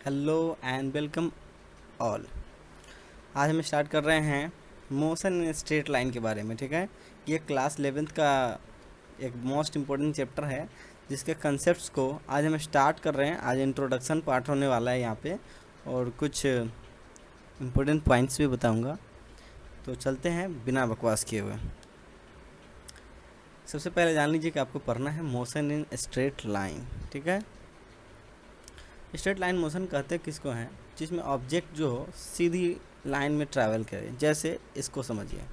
Hello and welcome all. आज हम start कर रहे हैं मोशन इन स्ट्रेट लाइन के बारे में। ठीक है, ये क्लास 11th का एक मोस्ट इम्पोर्टेंट चैप्टर है जिसके कंसेप्ट्स को आज हम स्टार्ट कर रहे हैं। आज इंट्रोडक्शन पार्ट होने वाला है यहाँ पे और कुछ इम्पोर्टेंट पॉइंट्स भी बताऊँगा। तो चलते हैं बिना बकवास किए हुए। सबसे पहले जान लीजिए कि आपको पढ़ना है मोशन इन स्ट्रेट लाइन। ठीक है, स्ट्रेट लाइन मोशन कहते किसको हैं? जिसमें ऑब्जेक्ट जो हो सीधी लाइन में ट्रैवल करे। जैसे इसको समझिए,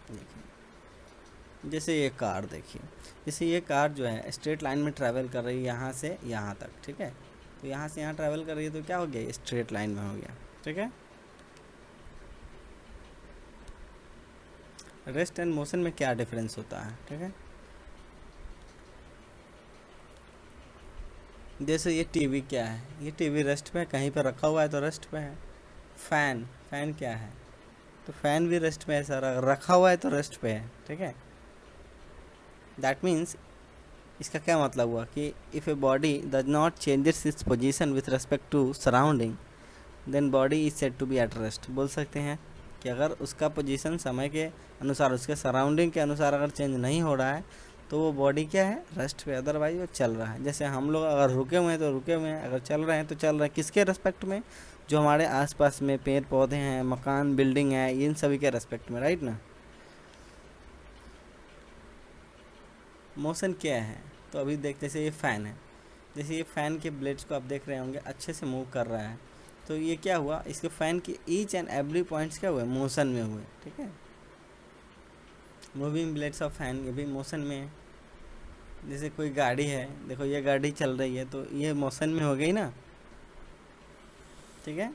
देखिए जैसे ये कार, देखिए जैसे ये कार जो है स्ट्रेट लाइन में ट्रैवल कर रही है यहाँ से यहाँ तक। ठीक है, तो यहाँ से यहाँ ट्रैवल कर रही है तो क्या हो गया, ये स्ट्रेट लाइन में हो गया। ठीक है, रेस्ट एंड मोशन में क्या डिफरेंस होता है? ठीक है, जैसे ये टीवी क्या है, ये टीवी रेस्ट पे है, कहीं पर रखा हुआ है तो रेस्ट पे है। फैन, फैन क्या है? तो फैन भी रेस्ट पे है, सारा रखा हुआ है तो रेस्ट पे है। ठीक है, दैट मीन्स इसका क्या मतलब हुआ कि if a body does not changes its position with respect to surrounding then body is said to be at rest. बोल सकते हैं कि अगर उसका पोजीशन समय के अनुसार, उसके सराउंडिंग के अनुसार अगर चेंज नहीं हो रहा है तो वो बॉडी क्या है, रेस्ट पे। अदरवाइज वो चल रहा है। जैसे हम लोग अगर रुके हुए हैं तो रुके हुए हैं, अगर चल रहे हैं तो चल रहे हैं। किसके रेस्पेक्ट में? जो हमारे आसपास में पेड़ पौधे हैं, मकान, बिल्डिंग है, इन सभी के रेस्पेक्ट में, राइट ना। मोशन क्या है? तो अभी देखते, जैसे ये फ़ैन है, जैसे ये फ़ैन के ब्लेड्स को आप देख रहे होंगे अच्छे से मूव कर रहा है। तो ये क्या हुआ, इसके फ़ैन की ईच एंड एवरी पॉइंट्स क्या हुए, मोशन में हुए। ठीक है, मूविंग ब्लेड्स ऑफ फैन ये भी मोशन में है। जैसे कोई गाड़ी है, देखो ये गाड़ी चल रही है तो ये मोशन में हो गई ना। ठीक है,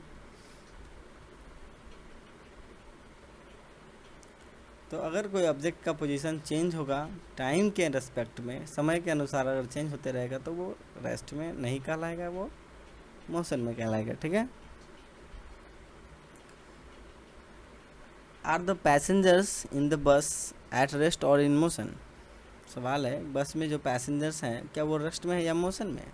तो अगर कोई ऑब्जेक्ट का पोजीशन चेंज होगा टाइम के रेस्पेक्ट में, समय के अनुसार अगर चेंज होते रहेगा तो वो रेस्ट में नहीं कहलाएगा, वो मोशन में कहलाएगा। ठीक है, are the passengers in the bus at rest और इन मोशन? सवाल है, बस में जो पैसेंजर्स हैं क्या वो रेस्ट में है या मोशन में है?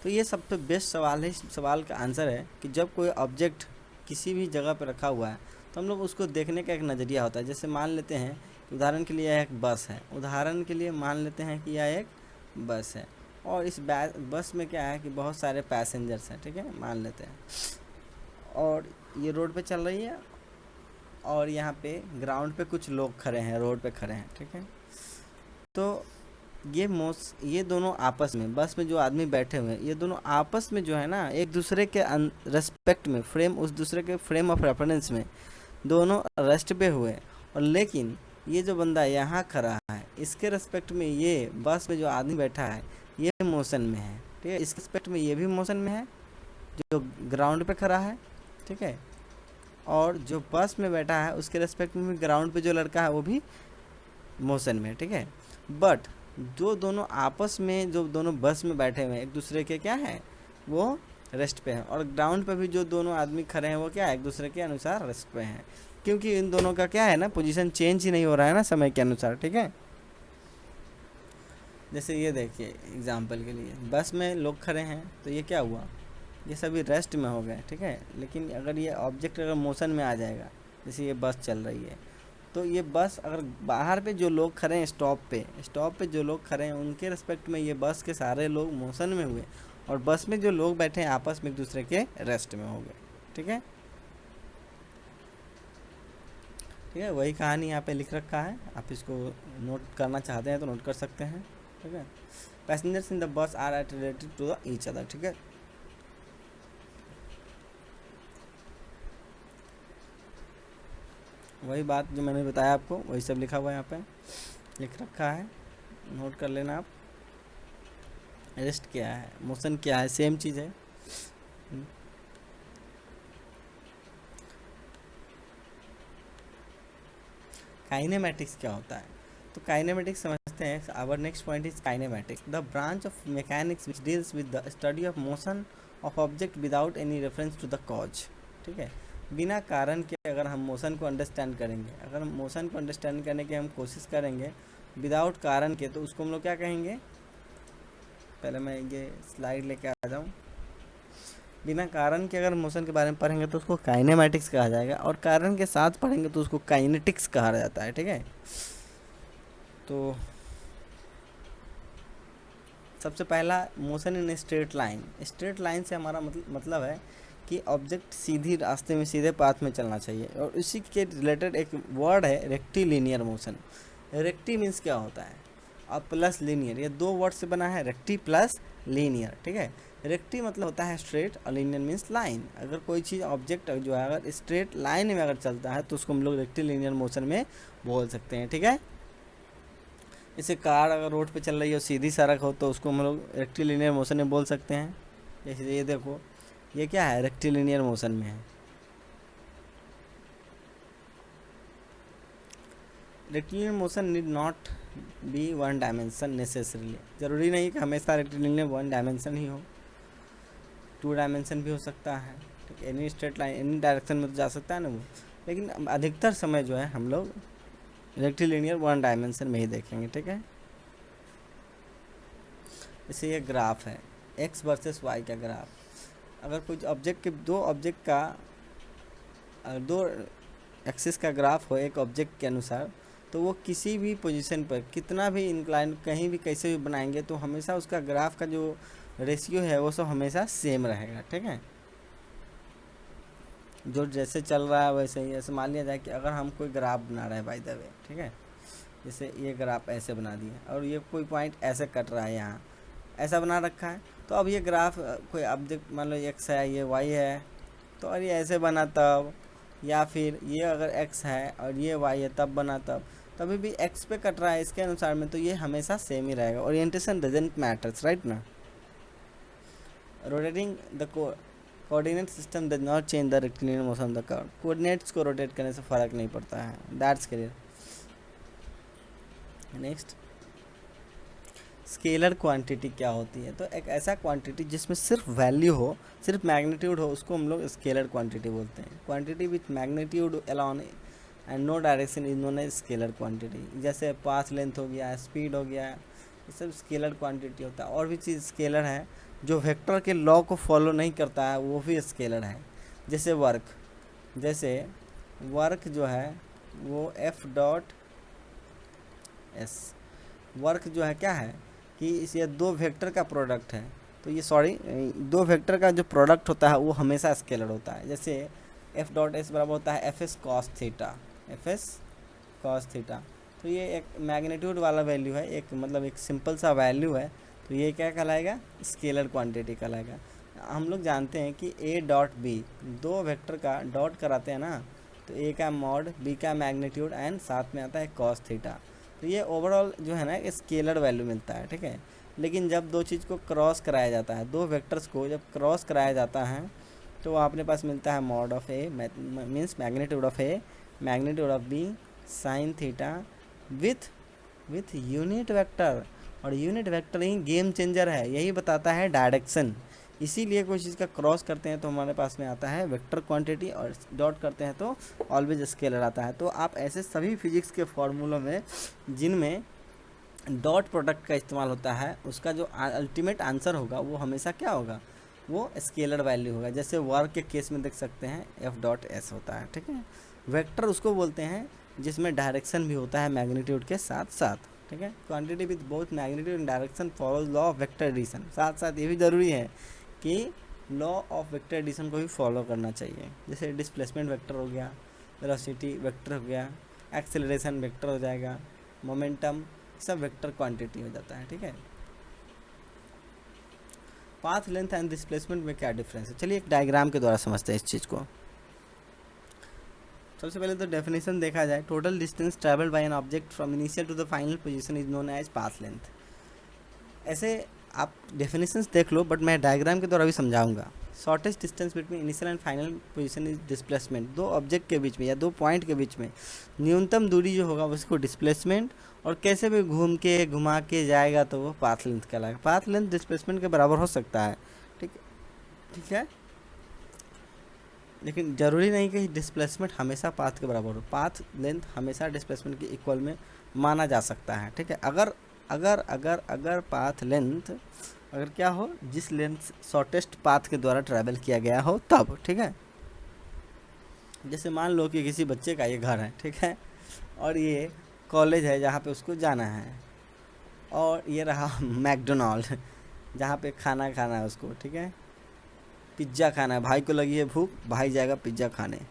तो ये सबसे बेस्ट सवाल है। इस सवाल का आंसर है कि जब कोई ऑब्जेक्ट किसी भी जगह पर रखा हुआ है तो हम लोग उसको देखने का एक नज़रिया होता है। जैसे मान लेते हैं कि उदाहरण के लिए यह एक बस है, उदाहरण के लिए मान लेते हैं कि यह एक बस है और इस बस में क्या है कि बहुत सारे पैसेंजर्स हैं। ठीक है, मान लेते हैं, और ये रोड पे चल रही है और यहाँ पे ग्राउंड पे कुछ लोग खड़े हैं, रोड पे खड़े हैं। ठीक है, तो ये दोनों आपस में, बस में जो आदमी बैठे हुए हैं ये दोनों आपस में जो है ना एक दूसरे के रेस्पेक्ट में, फ्रेम, उस दूसरे के फ्रेम ऑफ रेफरेंस में दोनों रेस्ट पे हुए। और लेकिन ये जो बंदा यहाँ खड़ा है इसके रेस्पेक्ट में ये बस में जो आदमी बैठा है ये मोशन में है। ठीक है, इसके रेस्पेक्ट में ये भी मोशन में है जो ग्राउंड पे खड़ा है। ठीक है, और जो बस में बैठा है उसके रेस्पेक्ट में भी ग्राउंड पे जो लड़का है वो भी मोशन में। ठीक है, बट जो दोनों आपस में, जो दोनों बस में बैठे हुए हैं एक दूसरे के क्या है, वो रेस्ट पे हैं। और ग्राउंड पे भी जो दोनों आदमी खड़े हैं वो क्या है, एक दूसरे के अनुसार रेस्ट पे हैं, क्योंकि इन दोनों का क्या है ना, पोजीशन चेंज ही नहीं हो रहा है ना समय के अनुसार। ठीक है, जैसे ये देखिए एग्जाम्पल के लिए बस में लोग खड़े हैं तो ये क्या हुआ, ये सभी रेस्ट में हो गए। ठीक है, लेकिन अगर ये ऑब्जेक्ट अगर मोशन में आ जाएगा, जैसे ये बस चल रही है तो ये बस अगर बाहर पे जो लोग खड़े हैं, स्टॉप पे जो लोग खड़े हैं उनके रिस्पेक्ट में ये बस के सारे लोग मोशन में हुए और बस में जो लोग बैठे हैं आपस में एक दूसरे के रेस्ट में हो गए। ठीक है, ठीक है, वही कहानी यहाँ पे लिख रखा है, आप इसको नोट करना चाहते हैं तो नोट कर सकते हैं। ठीक है, passengers in the bus are at related to the each other. ठीक है, वही बात जो मैंने बताया आपको वही सब लिखा हुआ है, यहाँ पे लिख रखा है, नोट कर लेना आप। रेस्ट क्या है, मोशन क्या है, सेम चीज़ है। काइनेमेटिक्स क्या होता है? तो काइनेमेटिक्स समझते हैं। Our next point is kinematics, the branch of mechanics which deals with the study of motion of object without any reference to the cause. ठीक है, बिना कारण के अगर हम मोशन को अंडरस्टैंड करेंगे, अगर मोशन को अंडरस्टैंड करने की हम कोशिश करेंगे विदाउट कारण के, तो उसको हम लोग क्या कहेंगे? पहले मैं ये स्लाइड लेके आ जाऊँ। बिना कारण के अगर मोशन के बारे में पढ़ेंगे तो उसको काइनेमैटिक्स कहा जाएगा, और कारण के साथ पढ़ेंगे तो उसको काइनेटिक्स कहा जाता है। ठीक है, तो सबसे पहला motion in straight line. Straight line से हमारा मतलब है कि ऑब्जेक्ट सीधी रास्ते में, सीधे पाथ में चलना चाहिए, और इसी के रिलेटेड एक वर्ड है रेक्टिलिनियर मोशन। रेक्टी मीन्स क्या होता है, और प्लस लीनियर, ये दो वर्ड से बना है, रेक्टी प्लस लीनियर। ठीक है, रेक्टी मतलब होता है स्ट्रेट और लीनियर मीन्स लाइन। अगर कोई चीज़ ऑब्जेक्ट जो है अगर स्ट्रेट लाइन में अगर चलता है तो उसको हम लोग रेक्टिलिनियर मोशन में बोल सकते हैं। ठीक है, जैसे कार अगर रोड पे चल रही हो, सीधी सड़क हो, तो उसको हम लोग रेक्टिलिनियर मोशन में बोल सकते हैं। जैसे ये देखो, ये क्या है, रेक्टिलिनियर मोशन में है। Rectilinear motion need not be one dimension necessarily, ज़रूरी नहीं कि हमेशा रेक्टिलिनियर वन डायमेंशन ही हो, टू डायमेंशन भी हो सकता है। ठीक है, any straight line any direction में तो जा सकता है ना वो, लेकिन अधिकतर समय जो है हम लोग रेक्टिलिनियर वन डायमेंशन में ही देखेंगे। ठीक है, जैसे ये ग्राफ है, एक्स वर्सेस वाई का ग्राफ। अगर कोई ऑब्जेक्ट के दो ऑब्जेक्ट का दो एक्सिस का ग्राफ हो एक ऑब्जेक्ट के अनुसार, तो वो किसी भी पोजीशन पर कितना भी इंक्लाइन कहीं भी कैसे भी बनाएंगे तो हमेशा उसका ग्राफ का जो रेशियो है वो सब हमेशा सेम रहेगा। ठीक है, जो जैसे चल रहा है वैसे ही। ऐसे मान लिया जाए कि अगर हम कोई ग्राफ बना रहे हैं बाय द वे, ठीक है, जैसे ये ग्राफ ऐसे बना दिया और ये कोई पॉइंट ऐसे कट रहा है, यहाँ ऐसा बना रखा है, तो अब ये ग्राफ कोई ऑब्जेक्ट मान लो एक्स है, ये वाई है, तो और ये ऐसे बना तब, या फिर ये अगर एक्स है और ये वाई है तब बना तब, तभी भी एक्स पे कट रहा है इसके अनुसार में, तो ये हमेशा सेम ही रहेगा। ओरिएंटेशन डजंट मैटर्स, राइट ना। Rotating the coordinate system does not change the rectilinear motion of the curve. Coordinates को रोटेट करने से फ़र्क नहीं पड़ता है, that's clear. Next, scalar quantity क्या होती है, तो एक ऐसा क्वांटिटी जिसमें सिर्फ वैल्यू हो, सिर्फ मैग्नीट्यूड हो, उसको हम लोग स्केलर क्वांटिटी बोलते हैं। Quantity with magnitude alone and no direction is known as scalar quantity. जैसे पाथ लेंथ हो गया, स्पीड हो गया, ये सब स्केलर क्वांटिटी होता है। और भी चीज़ स्केलर है जो वेक्टर के लॉ को फॉलो नहीं करता है, वो भी स्केलर है। जैसे वर्क जो है वो एफ डॉट एस, वर्क जो है क्या है कि ये दो वेक्टर का प्रोडक्ट है, तो ये दो वेक्टर का जो प्रोडक्ट होता है वो हमेशा स्केलर होता है। जैसे एफ डॉट एस बराबर होता है F S cos theta, F S cos theta, तो ये एक मैग्नीट्यूड वाला वैल्यू है, एक मतलब एक सिंपल सा वैल्यू है, तो ये क्या कहलाएगा, स्केलर क्वांटिटी कहलाएगा। हम लोग जानते हैं कि ए डॉट बी, दो वेक्टर का डॉट कराते हैं ना, तो ए का मॉड, बी का मैग्नीट्यूड एंड साथ में आता है कॉस थीटा, तो ये ओवरऑल जो है ना स्केलर वैल्यू मिलता है। ठीक है, लेकिन जब दो चीज़ को क्रॉस कराया जाता है, दो वेक्टर्स को जब क्रॉस कराया जाता है, तो अपने पास मिलता है mod of A means magnitude of A, magnitude of B, sine theta with unit vector. और यूनिट वेक्टर ही गेम चेंजर है, यही बताता है डायरेक्शन। इसीलिए कोई चीज़ का क्रॉस करते हैं तो हमारे पास में आता है वेक्टर क्वांटिटी, और डॉट करते हैं तो ऑलवेज स्केलर आता है। तो आप ऐसे सभी फिजिक्स के फॉर्मूलों में जिनमें डॉट प्रोडक्ट का इस्तेमाल होता है, उसका जो अल्टीमेट आंसर होगा वो हमेशा क्या होगा, वो स्केलर वैल्यू होगा। जैसे वर्क के केस में देख सकते हैं एफ डॉट एस होता है। ठीक है, वेक्टर उसको बोलते हैं जिसमें डायरेक्शन भी होता है मैग्नीट्यूड के साथ साथ। ठीक है, quantity with both magnitude and direction follows law of vector addition. साथ साथ ये भी ज़रूरी है कि लॉ ऑफ वेक्टर एडिशन को भी फॉलो करना चाहिए। जैसे डिस्प्लेसमेंट वेक्टर हो गया, वेलोसिटी वेक्टर हो गया, एक्सेलरेशन वेक्टर हो जाएगा, मोमेंटम, सब वेक्टर क्वांटिटी हो जाता है। ठीक है, पाथ लेंथ एंड डिस्प्लेसमेंट में क्या डिफरेंस है, चलिए एक डायग्राम के द्वारा समझते हैं इस चीज़ को। सबसे पहले तो डेफिनेशन देखा जाए, total distance travelled by an object from initial to the final position is known as path length. ऐसे आप डेफिनेशंस देख लो, बट मैं डायग्राम के द्वारा भी समझाऊंगा। Shortest distance between initial and final position is displacement. दो ऑब्जेक्ट के बीच में या दो पॉइंट के बीच में न्यूनतम दूरी जो होगा उसको डिस्प्लेसमेंट, और कैसे भी घुमा के जाएगा तो वो पाथ लेंथ कहलाएगा। पाथ लेंथ डिस्प्लेसमेंट के बराबर हो सकता है, ठीक है, लेकिन ज़रूरी नहीं कि डिस्प्लेसमेंट हमेशा पाथ के बराबर हो। पाथ लेंथ हमेशा डिस्प्लेसमेंट के इक्वल में माना जा सकता है। ठीक है, अगर पाथ लेंथ अगर क्या हो, जिस लेंथ शॉर्टेस्ट पाथ के द्वारा ट्रैवल किया गया हो तब, ठीक है। जैसे मान लो कि किसी बच्चे का ये घर है, ठीक है, और ये कॉलेज है जहाँ पे उसको जाना है, और ये रहा मैकडोनाल्ड जहाँ पे खाना खाना है उसको, ठीक है, पिज्ज़ा खाना है, भाई को लगी है भूख, भाई जाएगा पिज्ज़ा खाने।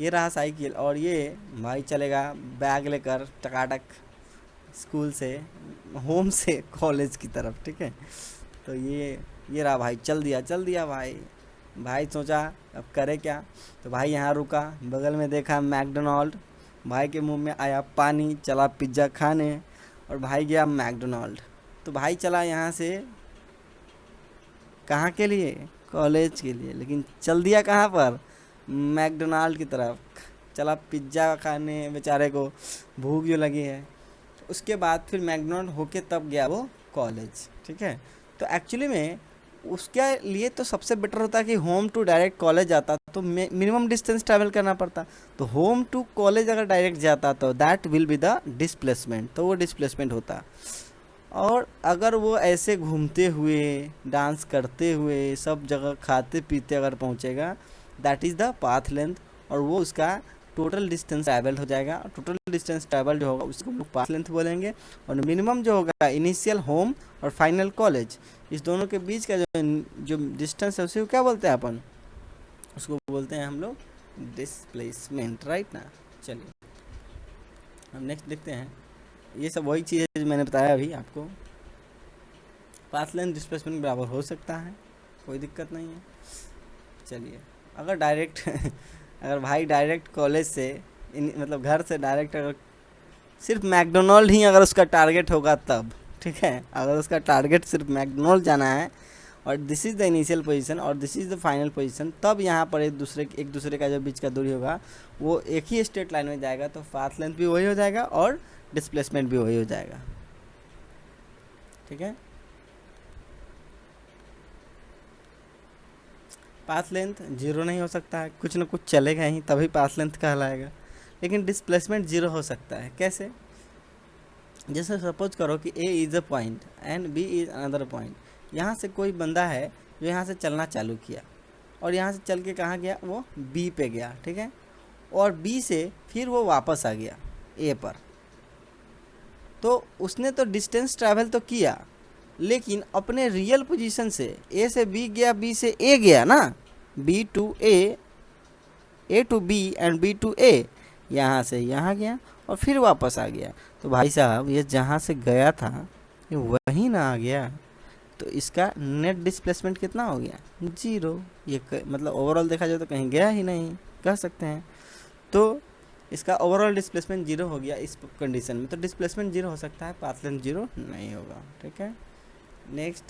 ये रहा साइकिल, और ये भाई चलेगा बैग लेकर टकाटक स्कूल से, होम से कॉलेज की तरफ, ठीक है। तो ये रहा भाई, चल दिया भाई। भाई सोचा अब करे क्या, तो भाई यहाँ रुका, बगल में देखा मैकडोनाल्ड, भाई के मुंह में आया पानी, चला पिज्ज़ा खाने, और भाई गया मैकडोनाल्ड। तो भाई चला यहाँ से कहाँ के लिए, कॉलेज के लिए, लेकिन चल दिया कहाँ पर, मैकडोनाल्ड की तरफ, चला पिज्ज़ा खाने, बेचारे को भूख जो लगी है। उसके बाद फिर मैकडोनाल्ड होके तब गया वो कॉलेज, ठीक है। तो एक्चुअली में उसके लिए तो सबसे बेटर होता कि होम टू डायरेक्ट कॉलेज जाता तो मिनिमम डिस्टेंस ट्रैवल करना पड़ता। तो होम टू कॉलेज अगर डायरेक्ट जाता तो that will be the displacement, तो वो डिस्प्लेसमेंट होता। और अगर वो ऐसे घूमते हुए, डांस करते हुए, सब जगह खाते पीते अगर पहुंचेगा, that is the path length, और वो उसका टोटल डिस्टेंस ट्रैवल हो जाएगा। टोटल डिस्टेंस ट्रैवल जो होगा उसको हम लोग पाथ लेंथ बोलेंगे। और मिनिमम जो होगा इनिशियल होम और फाइनल कॉलेज, इस दोनों के बीच का जो डिस्टेंस है उसी को क्या बोलते हैं अपन, उसको बोलते हैं हम लोग डिस्प्लेसमेंट, राइट ना। चलिए हम नेक्स्ट देखते हैं। ये सब वही चीज़ है जो मैंने बताया अभी आपको। पाथ लेंथ डिस्प्लेसमेंट बराबर हो सकता है, कोई दिक्कत नहीं है। चलिए अगर डायरेक्ट अगर भाई डायरेक्ट कॉलेज से मतलब घर से डायरेक्ट अगर सिर्फ मैकडोनाल्ड ही अगर उसका टारगेट होगा तब, ठीक है, अगर उसका टारगेट सिर्फ मैकडोनाल्ड जाना है और this is the initial position और this is the final position, तब यहाँ पर एक दूसरे का जो बीच का दूरी होगा वो एक ही स्ट्रेट लाइन में जाएगा, तो पाथ लेंथ भी वही हो जाएगा और डिस्प्लेसमेंट भी वही हो जाएगा, ठीक है। पाथ लेंथ जीरो नहीं हो सकता है, कुछ ना कुछ चलेगा ही तभी पाथ लेंथ कहलाएगा। लेकिन डिस्प्लेसमेंट जीरो हो सकता है, कैसे, जैसे सपोज करो कि A is a point and B is another point. यहाँ से कोई बंदा है जो यहाँ से चलना चालू किया और यहाँ से चल के कहाँ गया, वो बी पे गया, ठीक है, और बी से फिर वो वापस आ गया ए पर। तो उसने तो डिस्टेंस ट्रैवल तो किया, लेकिन अपने रियल पोजीशन से ए से बी गया, बी से ए गया ना, B to A to B and B to A, यहाँ से यहाँ गया और फिर वापस आ गया। तो भाई साहब ये जहाँ से गया था ये वहीं ना आ गया, तो इसका नेट डिस्प्लेसमेंट कितना हो गया, जीरो। ये मतलब ओवरऑल देखा जाए तो कहीं गया ही नहीं कह सकते हैं। तो इसका ओवरऑल डिस्प्लेसमेंट जीरो हो गया इस कंडीशन में। तो डिस्प्लेसमेंट जीरो हो सकता है, पाथ लेंथ जीरो नहीं होगा, ठीक है। Next,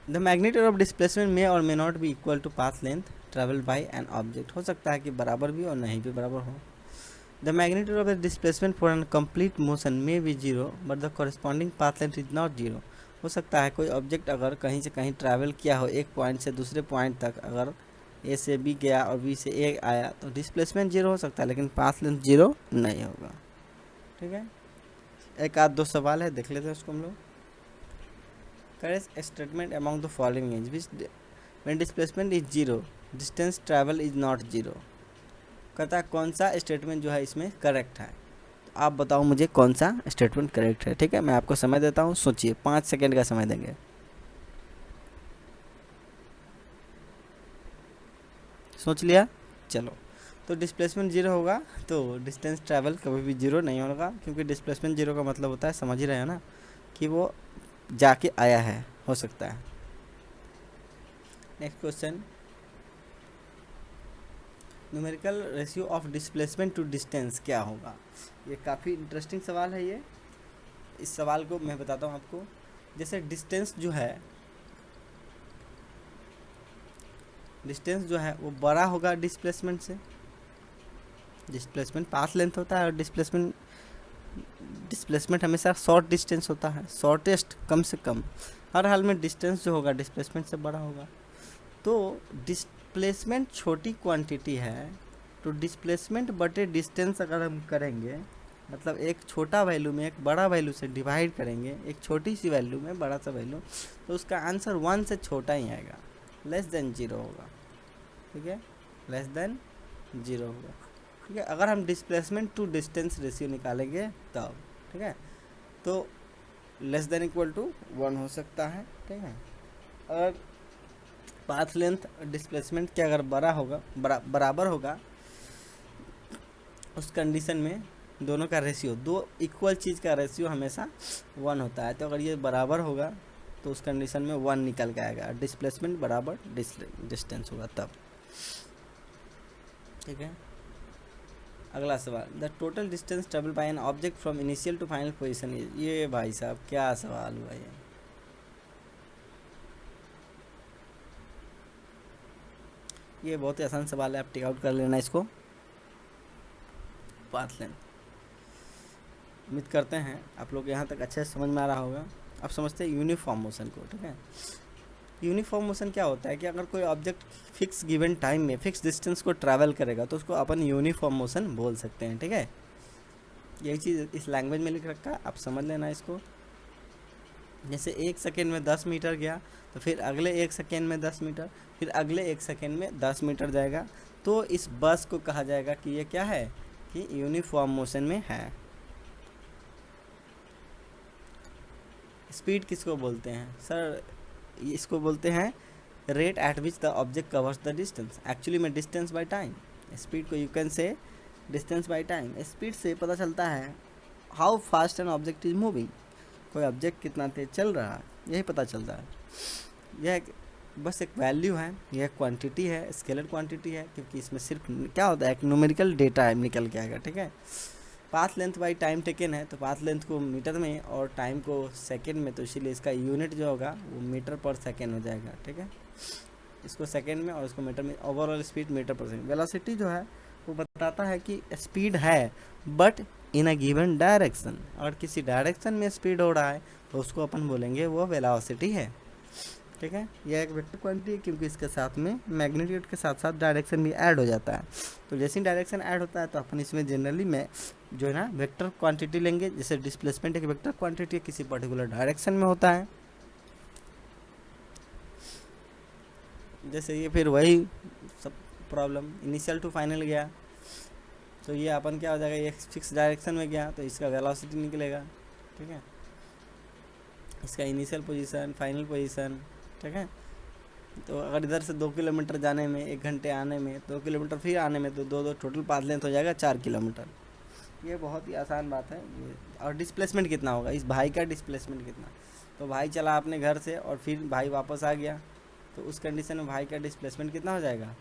the magnitude of displacement may और may not be equal to path length travel by an object. हो सकता है कि बराबर भी और नहीं भी बराबर हो। The magnitude of the displacement for an complete motion may be zero but the corresponding path length is not zero. हो सकता है कोई ऑब्जेक्ट अगर कहीं से कहीं ट्रैवल किया हो, एक पॉइंट से दूसरे पॉइंट तक, अगर ए से बी गया और बी से ए आया तो डिस्प्लेसमेंट जीरो हो सकता है, लेकिन पाथ लेंथ जीरो नहीं होगा, ठीक है। एक आध दो सवाल है, देख लेते हैं उसको हम लोग। Correct statement among the following is which when displacement is zero distance travel is not zero. कहता है कौन सा स्टेटमेंट जो है इसमें करेक्ट है, तो आप बताओ मुझे कौन सा स्टेटमेंट करेक्ट है, ठीक है। मैं आपको समय देता हूँ, सोचिए, 5 सेकेंड का समय देंगे। सोच लिया, चलो। तो डिस्प्लेसमेंट जीरो होगा तो डिस्टेंस ट्रैवल कभी भी जीरो नहीं होगा, क्योंकि डिस्प्लेसमेंट जीरो का मतलब होता है, समझ ही रहे हो ना, कि वो जाके आया है, हो सकता है। Next question, numerical ratio of displacement to distance क्या होगा। ये काफ़ी इंटरेस्टिंग सवाल है ये। इस सवाल को मैं बताता हूँ आपको। जैसे डिस्टेंस जो है वो बड़ा होगा डिस्प्लेसमेंट से। डिस्प्लेसमेंट पाथ लेंथ होता है और डिस्प्लेसमेंट हमेशा शॉर्ट डिस्टेंस होता है, शॉर्टेस्ट, कम से कम। हर हाल में डिस्टेंस जो होगा डिस्प्लेसमेंट से बड़ा होगा। तो डिस्प्लेसमेंट छोटी क्वांटिटी है, तो डिस्प्लेसमेंट बटे डिस्टेंस अगर हम करेंगे मतलब एक छोटा वैल्यू में एक बड़ा वैल्यू से डिवाइड करेंगे, एक छोटी सी वैल्यू में बड़ा सा वैल्यू, तो उसका आंसर 1 से छोटा ही आएगा, लेस देन 0 होगा। ठीक है, लेस देन 0 होगा। ठीक है, अगर हम डिस्प्लेसमेंट टू डिस्टेंस रेशियो निकालेंगे तब, ठीक है, तो लेस देन इक्वल टू 1 हो सकता है। ठीक है, अगर पाथ लेंथ डिस्प्लेसमेंट के अगर बड़ा होगा, बराबर होगा, उस कंडीशन में दोनों का रेशियो, दो इक्वल चीज़ का रेशियो हमेशा 1 होता है। तो अगर ये बराबर होगा तो उस कंडीशन में 1 निकल के आएगा, डिस्प्लेसमेंट बराबर डिस्टेंस होगा तब। ठीक है, अगला सवाल, the total distance travel by an object from initial to final position. ये भाई साहब क्या सवाल हुआ ये बहुत ही आसान सवाल है, आप टिक आउट कर लेना इसको। पाथ लेंथ, उम्मीद करते हैं आप लोग यहाँ तक अच्छे से समझ में आ रहा होगा। आप समझते हैं यूनिफॉर्म मोशन को। ठीक है, यूनिफॉर्म मोशन क्या होता है कि अगर कोई ऑब्जेक्ट फिक्स गिवन टाइम में फिक्स डिस्टेंस को ट्रैवल करेगा तो उसको अपन यूनिफॉर्म मोशन बोल सकते हैं। ठीक है, यही चीज़ इस लैंग्वेज में लिख रखा है, आप समझ लेना इसको। जैसे 1 सेकेंड में 10 मीटर गया तो फिर अगले 1 सेकेंड में 10 मीटर, फिर अगले 1 सेकेंड में 10 मीटर जाएगा, तो इस बस को कहा जाएगा कि ये क्या है, कि यूनिफॉर्म मोशन में है। स्पीड किसको बोलते हैं सर? इसको बोलते हैं rate at which the object covers the distance. Actually में डिस्टेंस बाय टाइम, स्पीड को you can say distance by time. Speed से पता चलता है how fast an object is moving, कोई ऑब्जेक्ट कितना तेज चल रहा है, यही पता चलता है। यह बस एक वैल्यू है, यह क्वांटिटी है, स्केलर क्वांटिटी है, क्योंकि इसमें सिर्फ क्या होता है, एक न्यूमेरिकल डेटा निकल के आएगा। ठीक है, path length by time taken है, तो पाथ लेंथ को मीटर में और टाइम को सेकेंड में, तो इसीलिए इसका यूनिट जो होगा वो मीटर पर सेकेंड हो जाएगा। ठीक है, इसको सेकेंड में और इसको मीटर में। ओवरऑल स्पीड मीटर पर सेकेंड। वेलोसिटी जो है वो बताता है कि स्पीड है but in a given direction, अगर किसी डायरेक्शन में स्पीड हो रहा है तो उसको अपन बोलेंगे वो वेलोसिटी है। ठीक है, यह एक वेक्टर क्वांटिटी है क्योंकि इसके साथ में मैग्नीट्यूड के साथ साथ डायरेक्शन भी ऐड हो जाता है। तो जैसे ही डायरेक्शन ऐड होता है तो अपन इसमें जनरली में जो है ना वेक्टर क्वांटिटी लेंगे। जैसे डिस्प्लेसमेंट एक वेक्टर क्वांटिटी किसी पर्टिकुलर डायरेक्शन में होता है। जैसे ये फिर वही सब प्रॉब्लम, इनिशियल टू फाइनल गया तो ये अपन क्या हो जाएगा, ये फिक्स डायरेक्शन में गया तो इसका वेलोसिटी निकलेगा। ठीक है, इसका इनिशियल पोजीशन, फाइनल पोजीशन। ठीक है, तो अगर इधर से 2 किलोमीटर जाने में 1 घंटे, आने में 2 किलोमीटर, फिर आने में तो 2 टोटल पाथ लेंथ हो जाएगा 4 किलोमीटर। ये बहुत ही आसान बात है। और डिस्प्लेसमेंट कितना होगा, इस भाई का डिस्प्लेसमेंट कितना, तो भाई चला अपने घर से और फिर भाई वापस आ गया, तो उस कंडीशन में भाई का डिस्प्लेसमेंट कितना हो जाएगा।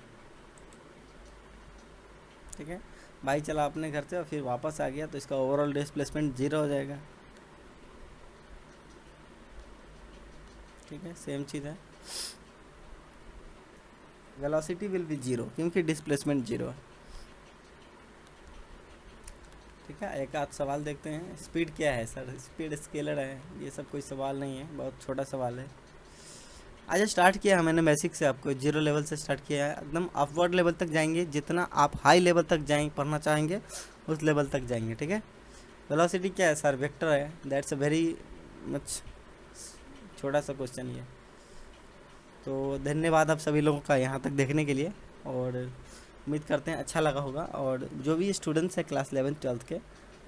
ठीक है, भाई चला अपने घर से और फिर वापस आ गया तो इसका ओवरऑल डिस्प्लेसमेंट 0 हो जाएगा। ठीक है, सेम चीज़ है, वेलोसिटी विल बी 0 क्योंकि डिस्प्लेसमेंट 0 है। ठीक है, एक आध सवाल देखते हैं। स्पीड क्या है सर? स्पीड स्केलर है, ये सब कोई सवाल नहीं है, बहुत छोटा सवाल है। आज स्टार्ट किया है मैंने बेसिक से, आपको 0 लेवल से स्टार्ट किया है, एकदम अपवर्ड लेवल तक जाएंगे। जितना आप हाई लेवल तक जाएंगे, पढ़ना चाहेंगे उस लेवल तक जाएंगे। ठीक है, वेलोसिटी क्या है सर? वेक्टर है, दैट्स अ वेरी मच छोटा सा क्वेश्चन ये। तो धन्यवाद आप सभी लोगों का यहाँ तक देखने के लिए, और उम्मीद करते हैं अच्छा लगा होगा। और जो भी स्टूडेंट्स हैं क्लास 11th 12th के,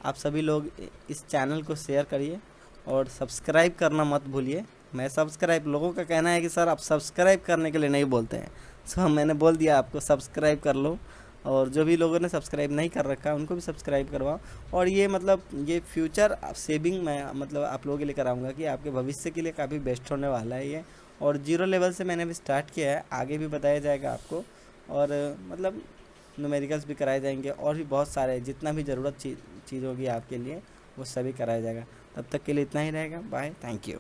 आप सभी लोग इस चैनल को शेयर करिए और सब्सक्राइब करना मत भूलिए। मैं सब्सक्राइब, लोगों का कहना है कि सर आप सब्सक्राइब करने के लिए नहीं बोलते हैं, सो मैंने बोल दिया आपको सब्सक्राइब कर लो। और जो भी लोगों ने सब्सक्राइब नहीं कर रखा है उनको भी सब्सक्राइब करवाओ। और ये मतलब ये फ्यूचर सेविंग मैं मतलब आप लोगों के लिए कराऊंगा कि आपके भविष्य के लिए काफ़ी बेस्ट होने वाला है ये। और 0 लेवल से मैंने भी स्टार्ट किया है, आगे भी बताया जाएगा आपको। और मतलब न्यूमेरिकल्स भी कराए जाएंगे और भी बहुत सारे, जितना भी ज़रूरत चीज़ होगी आपके लिए वो सभी कराया जाएगा। तब तक के लिए इतना ही रहेगा। Bye, thank you.